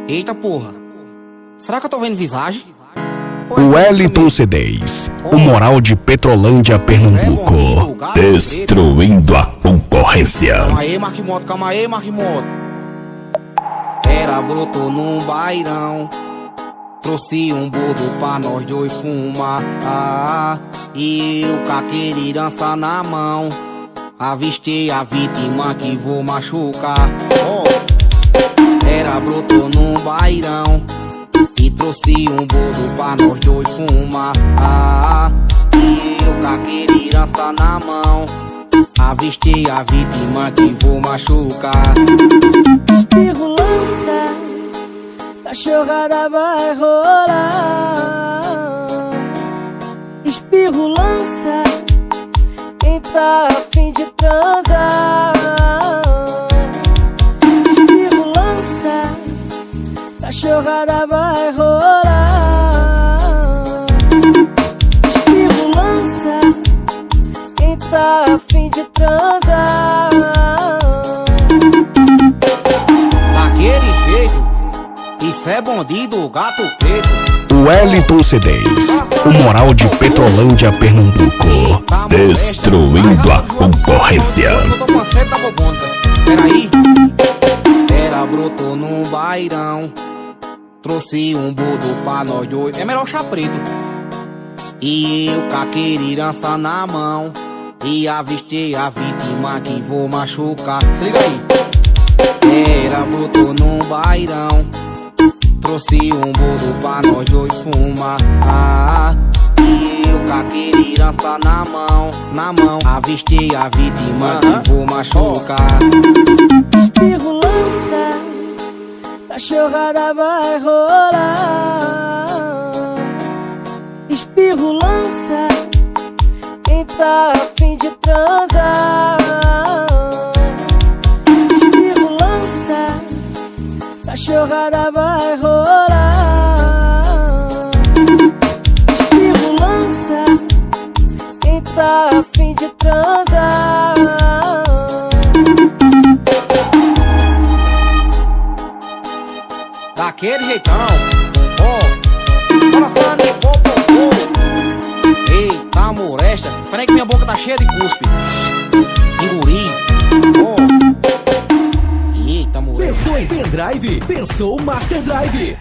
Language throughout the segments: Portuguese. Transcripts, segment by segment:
Eita porra, será que eu tô vendo visagem? O Wellington C10, o moral de Petrolândia, Pernambuco, destruindo a concorrência. Calma aí, Marquimoto, calma aí, Marquimoto. Era brotou num bairão, trouxe um bordo pra nós dois fumar. E eu com aquele irança na mão, avistei a vítima que vou machucar. Era brotou num bairão e trouxe um bordo pra nós dois fumar. E eu com aquele irança na mão, avistei a vítima que vou machucar. Espirro lança, cachorrada vai rolar. Espirro lança, quem tá a fim de transar. Espirro lança, cachorrada vai rolar. Espirro lança, quem tá a fim de transar. Daquele jeito, isso é bandido, gato preto. O Wellington C10, o moral de Petrolândia, Pernambuco, destruindo a concorrência. Peraí. Era brotou num bairão, trouxe um bordo pra nós dois. É melhor chá preto. E eu com aquele irança na mão, e avistei a vítima que vou machucar. Se liga aí. Era brotou num bairão, trouxe um bordo pra nós dois fumar. E eu com aquele irança na mão, avistei a vítima que vou machucar. Espirro lança, cachorrada vai rolar. Espirro lança, quem tá a fim de transar. Espirro lança, cachorrada vai rolar. Espirro lança, quem tá a fim de transar. Daquele jeitão, colocando em pô. Eita molesta, peraí que minha boca tá cheia de cuspe. Enguri, eita molesta. Pensou em pendrive? Pensou Master Drive.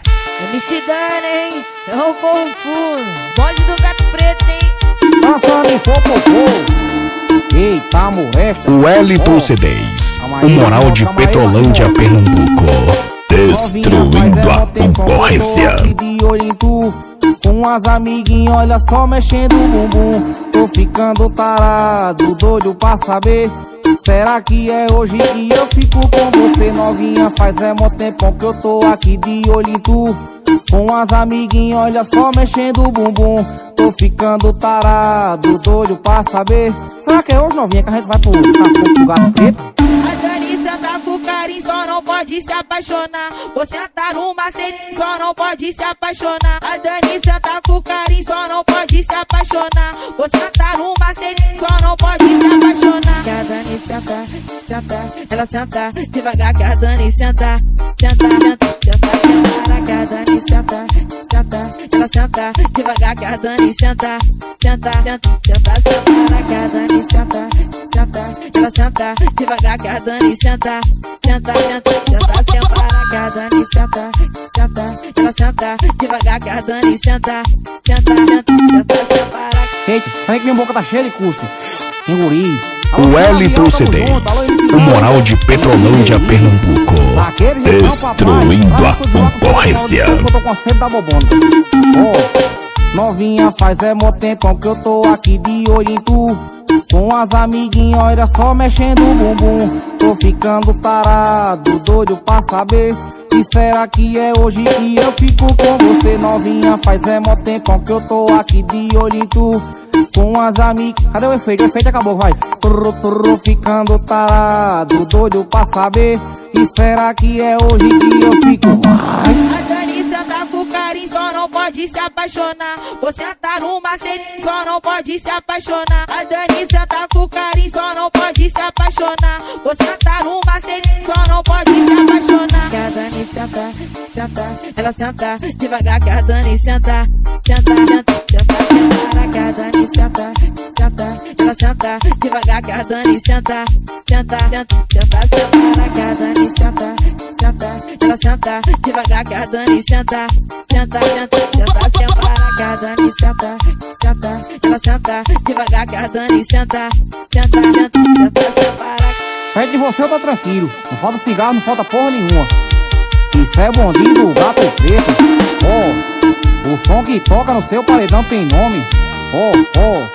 MC Dani, hein? É o confuso. Bonde do gato preto, hein? Passando em pô. Eita molesta. O Wellington C10, o moral de Petrolândia, Pernambuco, destruindo a concorrência. De olho em tu, com as amiguinhas, olha só mexendo o bumbum. Tô ficando tarado, doido pra saber. Será que é hoje que eu fico com você, novinha? Faz mó tempão que eu tô aqui de olho em tu, com as amiguinhas, olha só mexendo o bumbum. Tô ficando tarado, doido pra saber. Será que é hoje, novinha, que a gente vai pro gato preto? A Dani senta com carinho, só não pode se apaixonar. Você tá no macete, só não pode se apaixonar. A Dani senta com carinho, só não pode se apaixonar. Você tá no macete, só não pode se apaixonar. Que a Dani senta, ela senta devagar. Que a Dani senta, senta. Que a Dani senta, ela senta devagar. Que a Dani senta. Que a Dani senta, ela senta devagar. Que a Dani senta, senta. Que a Dani senta, ela senta devagar. Que a Dani senta. Eita, peraí que minha boca tá cheia de cuspe. Enguri. O Wellington C10, o moral de Petrolândia, Pernambuco, destruindo a concorrência. Eu tô com sede da bobona. Novinha, faz mó tempão que eu tô aqui de olho em tu, com as amiguinhas, olha só mexendo o bumbum. Tô ficando tarado, doido pra saber. E será que é hoje que eu fico com você, novinha? Faz mó tempão que eu tô aqui de olho em tu, com as amigas. Cadê o efeito? O efeito acabou, vai. Tô ficando tarado, doido pra saber. E será que é hoje que eu fico? Vai. A Dani senta com carinho, só não pode se apaixonar. Você tá no macete, só não pode se apaixonar. A Dani senta com carinho, só não pode se apaixonar. apaixonar. Você tá no macete, só não pode se apaixonar. Que a Dani senta, senta, ela senta devagar. Que a Dani senta, senta, senta, senta, senta. Que a Dani senta, senta, ela senta devagar. Que a Dani senta, senta, senta, senta, senta. Que a Dani senta, senta, ela senta devagar. Que a Dani senta, senta, senta, senta, senta. Que a Dani senta, senta, ela senta devagar. Que a Dani senta, senta, senta, senta, senta. Perto de você eu tô tranquilo, não falta cigarro, não falta porra nenhuma. Isso é bondinho do gato preto. Oh, o som que toca no seu paredão tem nome. Oh, oh.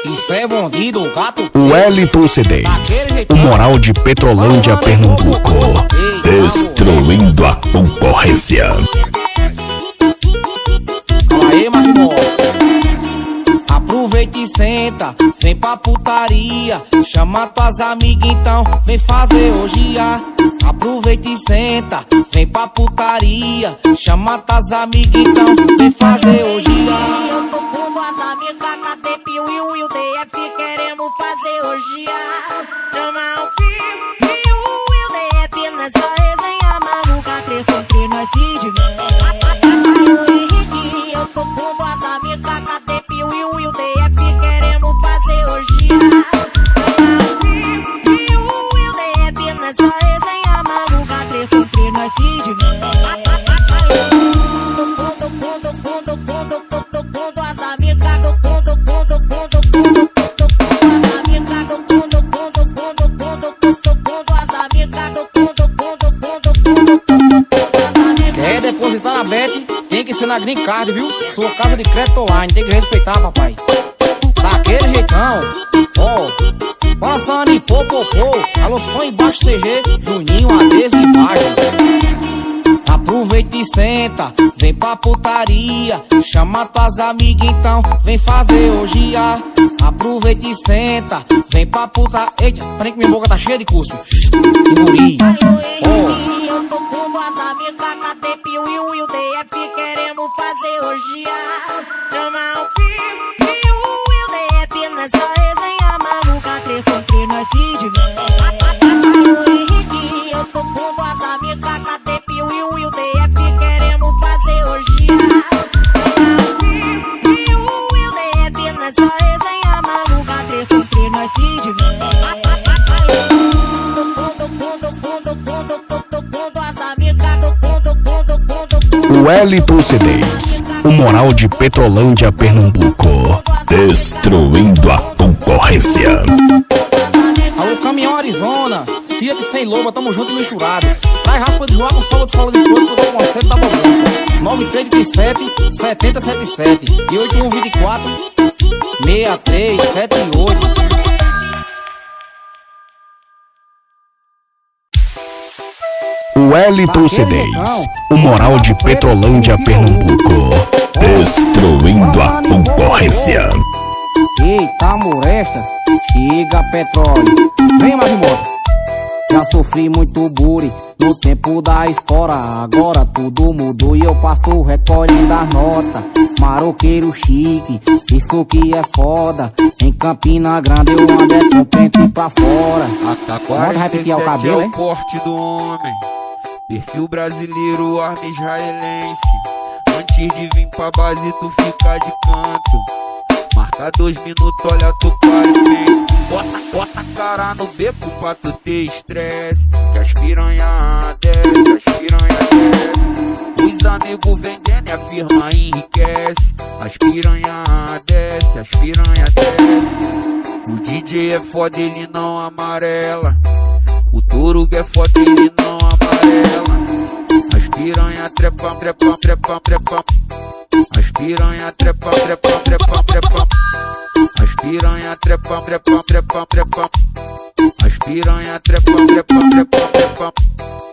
Isso é bondinho do gato preto. Wellington C10, o moral de Petrolândia, Pernambuco, destruindo a concorrência. Aê, Marimó. Aproveita e senta, vem pra putaria. Chama tuas amigas então, vem fazer orgia. Aproveita e senta, vem pra putaria. Chama tuas amigas então, vem fazer orgia. Eu tô com duas amigas, KT, Pio e o DF, queremos fazer orgia. Chama o Pio e o DF nessa resenha maluca, treco entre nós se diverte. Eu tô com duas amigas, KT, Pio e o DF, queremos fazer orgia. Chama o Pio e o DF nessa resenha maluca, treco entre nós se diverte. Quer depositar na Bet? Tem que ser na Green Card, viu? Sua casa de crédito online, tem que respeitar, papai. Daquele jeitão, ó, passando em popopô. Alô, som embaixo CG, Juninho, adesivagem. Aproveita e senta, vem pra putaria. Chama tuas amigas então, vem fazer orgia. Aproveita e senta, vem pra puta. Eita, peraí que minha boca tá cheia de cuspe. Engoli. Oh. Eu tô com duas amigas, KT, Pio e o DF, queremos fazer orgia. Chama o Pio e o DF nessa resenha maluca, treco entre nós se diverte. Eu tô com duas amigas, KT, Pio e o DF, queremos fazer orgia. Chama o Pio e o DF nessa resenha maluca, treco entre nós se diverte. Wellington C10, o moral de Petrolândia, Pernambuco, destruindo a concorrência. Alô, Caminhão Arizona, Fiat sem loba, tamo junto e misturado. Traz raspa de joar com solo de fala de couro, que eu tô com a sede da boca. 9337 7077 e 8124 6378. Wellington C10, o moral de Petrolândia, Pernambuco, destruindo a concorrência. Eita, moresta, chega petróleo. Vem, Marimota. Já sofri muito bullying no tempo da escola. Agora tudo mudou e eu passo recolhendo as notas. Maroqueiro chique, isso que é foda. Em Campina Grande eu ando com pente pra fora. Pode repetir o cabelo, é o porte do homem. Perfil brasileiro, arma israelense. Antes de vir pra base tu fica de canto. Marca 2 minutos, olha tu para e pensa. Bota a cara no beco pra tu ter estresse. Que as piranha desce, as piranha desce. Os amigos vendendo e a firma enriquece. As piranha desce, as piranha desce. O DJ é foda, ele não amarela. O Toruga é foda, ele não amarela. As piranha trepam, trepam, trepam, trepam. As piranha trepam, trepam, trepam, trepam. As piranha trepam, trepam, trepam, trepam. As piranha trepam, trepam, trepam, trepam.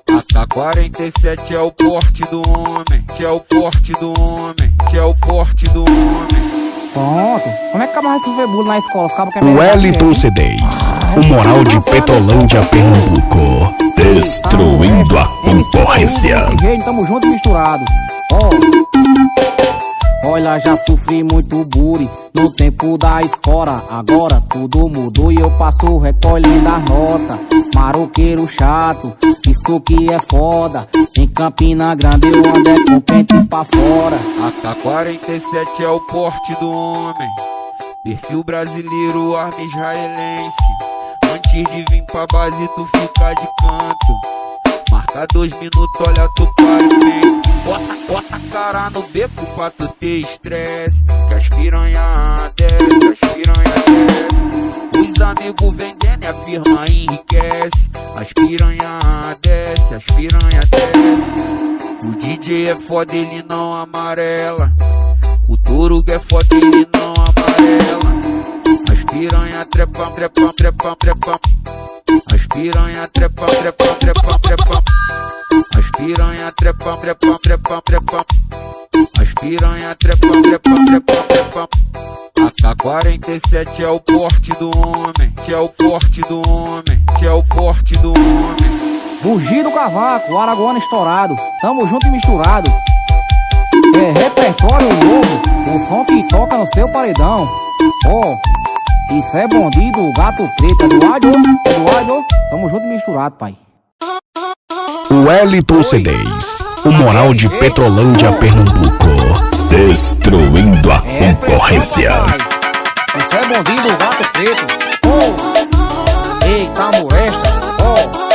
AK-47 é o porte do homem. Que é o porte do homem. Que é o porte do homem. Pronto, como é que acaba de bullying na escola? Os cabos Wellington C10, o moral de Petrolândia, Pernambuco, destruindo a concorrência. Tamo junto e misturado. Olha, já sofri muito bullying no tempo da escola. Agora tudo mudou e eu passo recolhendo as notas. Maroqueiro chato, isso que é foda. Em Campina Grande eu ando com pente pra fora. AK-47 é o porte do homem, perfil brasileiro, arma israelense. Antes de vir pra base tu fica de canto. Marca 2 minutos, olha tu para o mês. Bota a cara no beco pra tu ter estresse. Que as piranha desce, as piranha desce. Os amigos vendendo e a firma enriquece. As piranha desce, as piranha desce. O DJ é foda, ele não amarela. O Torugo é foda, ele não amarela. As piranha trepam, trepam, trepam, trepam. As piranha trepam, trepam, trepam, trepam. As piranha trepam, trepam, trepam, trepam. As piranha trepam, trepam, trepam, trepam. AK-47 é o porte do homem, é o porte do homem, é o porte do homem. Rugido cavaco, Araguana estourado, tamo junto e misturado. É repertório novo, o som que toca no seu paredão. Oh, isso é bandido, gato preto, Eduardo, tamo junto e misturado, pai. O Wellington C10, o moral de Petrolândia, Pernambuco, destruindo a concorrência. Isso é bandido, gato preto. Oh, eita molesta, oh.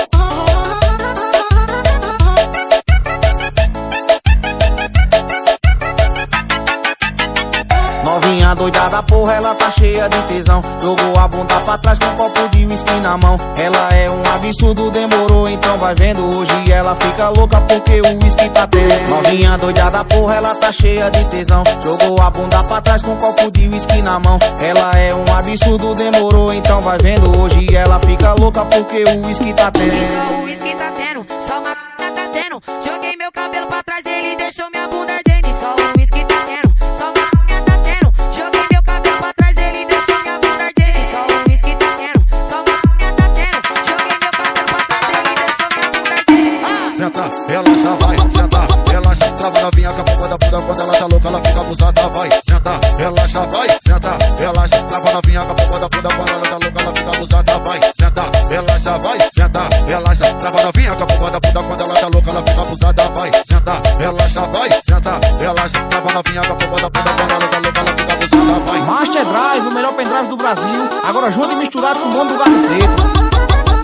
Novinha doida da porra, ela tá cheia de tesão. Jogou a bunda pra trás com um copo de whisky na mão. Ela é um absurdo, demorou, então vai vendo. Hoje ela fica louca porque o whisky tá tendo. Novinha doida da porra, ela tá cheia de tesão. Jogou a bunda pra trás com um copo de whisky na mão. Ela é um absurdo, demorou, então vai vendo. Hoje ela fica louca porque o whisky tá tendo. Só o whisky tá tendo, só uma tá tendo. Joguei meu cabelo pra trás, ele deixou minha bunda dele. Só o whisky tá tendo, só uma tá tendo. Joguei meu cabelo pra trás, ele deixou minha bunda dele. Só o whisky tá tendo, só uma tá tendo. Joguei meu cabelo pra trás, ele deixou minha bunda dele. Senta, relaxa, vai, senta, relaxa, trava novinha com a pomba da bunda. Quando ela tá louca, ela fica abusada, vai, senta, relaxa, vai, senta, relaxa, trava novinha com a pomba da bunda. Quando ela tá louca, ela fica abusada, vai, senta, relaxa, vai, senta, relaxa, trava novinha com a pomba da bunda. Quando ela tá louca, ela fica abusada, vai, senta, relaxa, vai, senta, relaxa, trava novinha com a pomba da bunda. Quando ela tá louca, ela fica abusada, vai. Master Drive, o melhor pendrive do Brasil. Agora junto e misturado com o mundo do gato preto.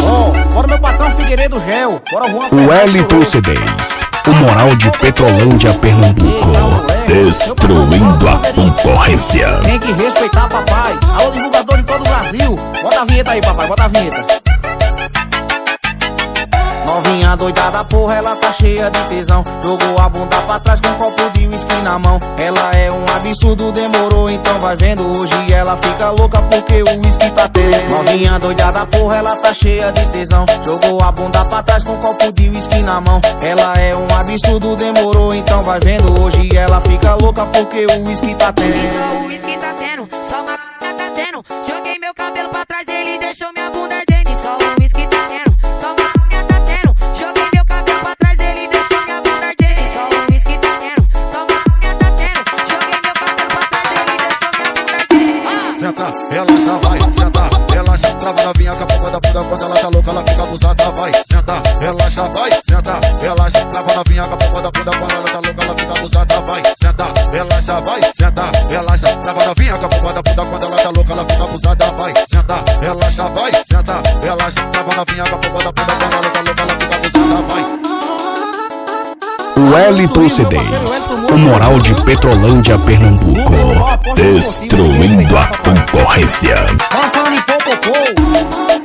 Oh, bora meu patrão Figueiredo Gel. Bora Juan O Wellington C10, o moral de Petrolândia, Pernambuco, destruindo a concorrência. Tem que respeitar papai. Alô, divulgador de todo o Brasil. Bota a vinheta aí, papai, bota a vinheta. Novinha doida da porra, ela tá cheia de tesão. Jogou a bunda pra trás com um copo de whisky na mão. Ela é um absurdo, demorou, então vai vendo. Hoje ela fica louca porque o whisky tá tendo. Novinha doida da porra, ela tá cheia de tesão. Jogou a bunda pra trás com um copo de whisky na mão. Ela é um absurdo, demorou, então vai vendo. Hoje ela fica louca porque o whisky tá tendo. Só o whisky tá tendo, só uma tá tendo. Joguei meu cabelo pra trás, ele deixou minha bunda dele. Só o whisky tá tendo, só uma tá tendo. Joguei meu cabelo pra trás, ele deixou minha bunda dele. Só o whisky tá tendo, só uma tá tendo. Joguei meu cabelo pra trás, ele deixou minha bunda dele. Senta, relaxa, vai, senta, relaxa, trava novinha com a pomba da bunda. Quando ela tá louca, ela fica abusada, vai, senta, relaxa, vai, senta, relaxa, trava novinha com a pomba da bunda. Quando ela tá louca, ela fica abusada, vai, senta, relaxa, vai, senta, relaxa, trava novinha com a pomba da bunda. Quando ela tá louca, ela fica abusada, vai, senta, relaxa, vai, senta, relaxa, trava novinha com a pomba da bunda. Quando ela tá louca, ela fica abusada, vai. O Wellington C10, o moral de Petrolândia, Pernambuco, destruindo a concorrência. Passando em Popopô.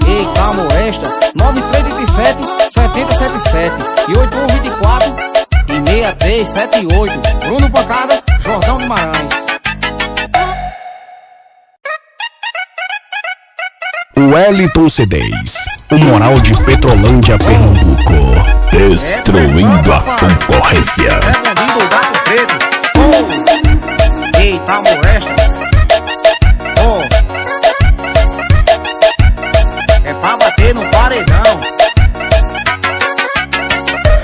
Eita molesta. 9337 7077 e 8124 e 6378. Bruno Pancada, Jordão Guimarães. O Wellington C10, o moral de Petrolândia, Pernambuco, destruindo a concorrência. É bandido, gato preto. Oh. Eita molesta. Oh. É pra bater no paredão.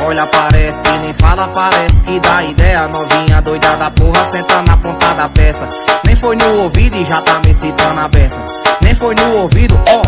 Olha, parece que nem fala, parece que dá ideia. Novinha doida da porra, senta na ponta da peça. Nem foi no ouvido e já tá me citando a beça. Nem foi no ouvido, ó.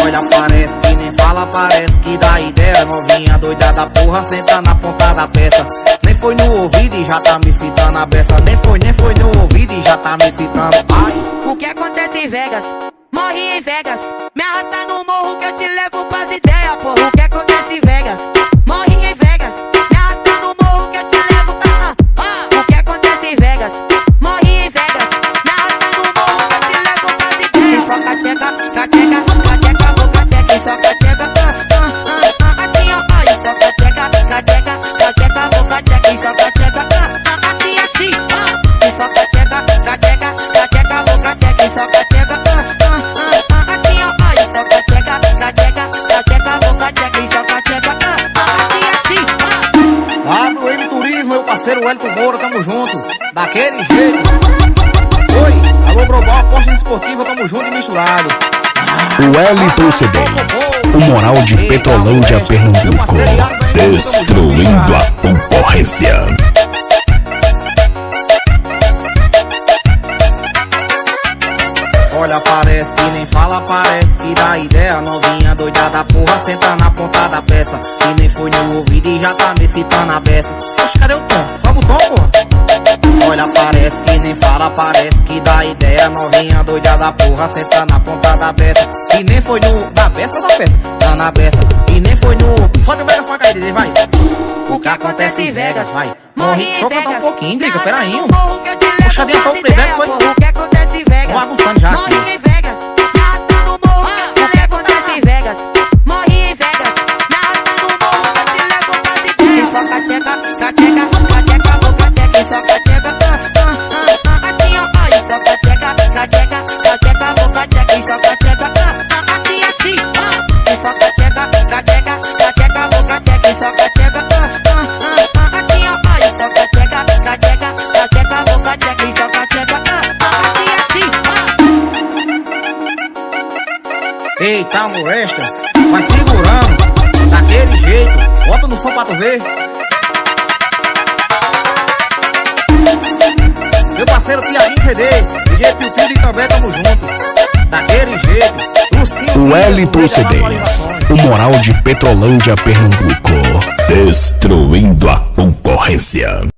Olha, parece que nem fala, parece que dá ideia. Novinha doida da porra, senta na ponta da peça. Nem foi no ouvido e já tá me citando a beça. Nem foi no ouvido e já tá me citando. Ai. O que acontece em Vegas? Morri em Vegas. Me arrasta no morro que eu te levo pras ideias, porra. O que acontece em Vegas? Morri em Vegas. Me arrasta no morro que eu te levo pra... O que acontece em Vegas? Morri em Vegas. Me arrasta no morro que eu te levo pras ideias. Só cacheca, cacheca, cacheca, vou cacheca. Só cacheca, assim ó, ó. Só cacheca, cacheca, cacheca, vou cacheca. Só cacheca, assim, assim, ó. Só cacheca, cacheca, cacheca, vou cacheca. Só cacheca, assim ó, ó. Só cacheca, cacheca, cacheca, vou cacheca. Só cacheca, assim, assim, ó. WM Turismo, meu parceiro Wellington Moura, tamo junto, daquele jeito. Oi, alô Global Apostas Esportivas, tamo junto e misturado. Wellington CDs, o moral de Petrolândia, Pernambuco, destruindo a concorrência. Olha, parece que nem fala, parece que dá ideia. Novinha doida da porra, senta na ponta da peça. Que nem foi no ouvido e já tá me citando a beça. Oxe, cadê o tom? Sobe o tom, porra. Olha, parece que nem fala, parece que dá ideia. Novinha doida da porra, senta na ponta da peça. Que nem foi no... da peça ou da peça? Tá na peça. E nem foi no... Só de mega faca aí, DJ, vai. O que acontece em Vegas? Vai. Morri em Deixa eu cantar Vegas. um pouquinho, Drica, peraí. Puxa dentro dentro do playback, foi? O que acontece em Vegas? Tô avançando já Morri aqui. em Vegas. Me arrasta no morro que eu te levo acontece em Vegas. Morri em Vegas. Me arrasta no morro que eu te levo pras ideias. Só cacheca, cacheca, cacheca, vou cacheca. Só cacheca, assim ó, ó. Só cacheca, cacheca, cacheca, vou cacheca. Só cacheca, assim, assim, ó. Só cacheca, cacheca, cacheca, vou cacheca. Só cacheca, assim ó, ó. Só cacheca, cacheca, cacheca, vou cacheca. Só cacheca, assim, assim, ó. Eita, molesta, vai segurando, daquele jeito, bota no som pra tu ver. Meu parceiro Tiaguinho CD, DJ Pio Filho e também tamo junto, daquele jeito. Wellington CDs, o moral de Petrolândia, Pernambuco, destruindo a concorrência.